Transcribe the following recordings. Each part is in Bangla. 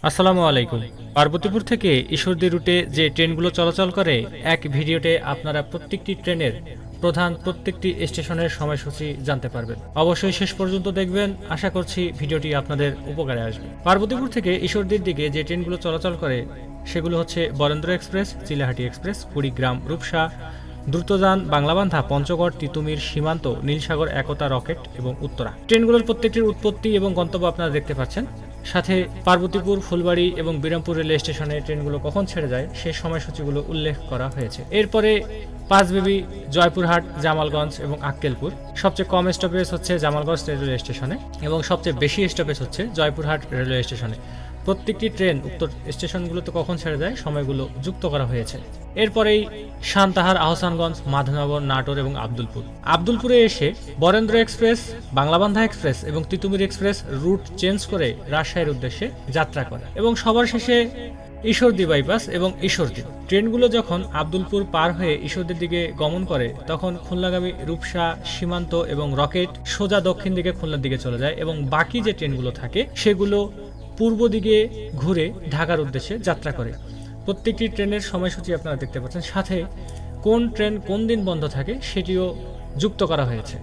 আসসালামু আলাইকুম। পার্বতীপুর থেকে ঈশ্বরদী রুটে যে ট্রেনগুলো চলাচল করে, এক ভিডিওতে আপনারা প্রত্যেকটি ট্রেনের প্রত্যেকটি স্টেশনের সময়সূচি জানতে পারবেন। অবশ্যই শেষ পর্যন্ত দেখবেন, আশা করছি ভিডিওটি আপনাদের উপকারে আসবে। পার্বতীপুর থেকে ঈশ্বরদীর দিকে যে ট্রেনগুলো চলাচল করে সেগুলো হচ্ছে বরেন্দ্র এক্সপ্রেস, চিলাহাটি এক্সপ্রেস, কুড়িগ্রাম রূপসা, দ্রুতযান বাংলাবান্ধা, পঞ্চগড়, তিতুমির, সীমান্ত, নীলসাগর, একতা, রকেট এবং উত্তরা। ট্রেনগুলোর প্রত্যেকটির উৎপত্তি এবং গন্তব্য আপনারা দেখতে পাচ্ছেন। সাথে পার্বতীপুর, ফুলবাড়ি এবং বিরামপুর রেল স্টেশনে ট্রেনগুলো কখন ছেড়ে যায় সেই সময়সূচিগুলো উল্লেখ করা হয়েছে। এরপরে পাঁচবিবি, জয়পুরহাট, জামালগঞ্জ এবং আক্কেলপুর। সবচেয়ে কম স্টপেজ হচ্ছে জামালগঞ্জ রেলওয়ে স্টেশনে এবং সবচেয়ে বেশি স্টপেজ হচ্ছে জয়পুরহাট রেলওয়ে স্টেশনে। প্রত্যেকটি ট্রেন উক্ত স্টেশনগুলোতে কখন ছেড়ে যায় সময়গুলো যুক্ত করা হয়েছে। এরপরেই সান্তাহার, আহসানগঞ্জ, মাধবনগর, নাটোর এবং আব্দুলপুরে এসে বরেন্দ্র এক্সপ্রেস, বাংলাবান্ধা এক্সপ্রেস এবং তিতুমির এক্সপ্রেস রুট চেঞ্জ করে রাজশাহীর উদ্দেশ্যে যাত্রা করে এবং সবার শেষে ঈশ্বরদী বাইপাস এবং ঈশ্বরদী। ট্রেনগুলো যখন আব্দুলপুর পার হয়ে ঈশ্বরদীর দিকে গমন করে তখন খুলনাগামী রূপসা, সীমান্ত এবং রকেট সোজা দক্ষিণ দিকে খুলনার দিকে চলে যায় এবং বাকি যে ট্রেনগুলো থাকে সেগুলো পূর্ব দিকে ঘুরে ঢাকার উদ্দেশ্যে যাত্রা করে। প্রত্যেকটি ট্রেনের সময়সূচি আপনারা দেখতে পাচ্ছেন, সাথে কোন ট্রেন কোন দিন বন্ধ থাকে সেটিও যুক্ত করা হয়েছে।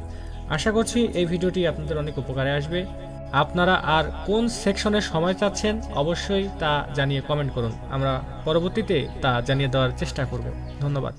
আশা করছি এই ভিডিওটি আপনাদের অনেক উপকারে আসবে। আপনারা আর কোন সেকশনের সময় চাচ্ছেন অবশ্যই তা জানিয়ে কমেন্ট করুন, আমরা পরবর্তীতে তা জানিয়ে দেওয়ার চেষ্টা করব। ধন্যবাদ।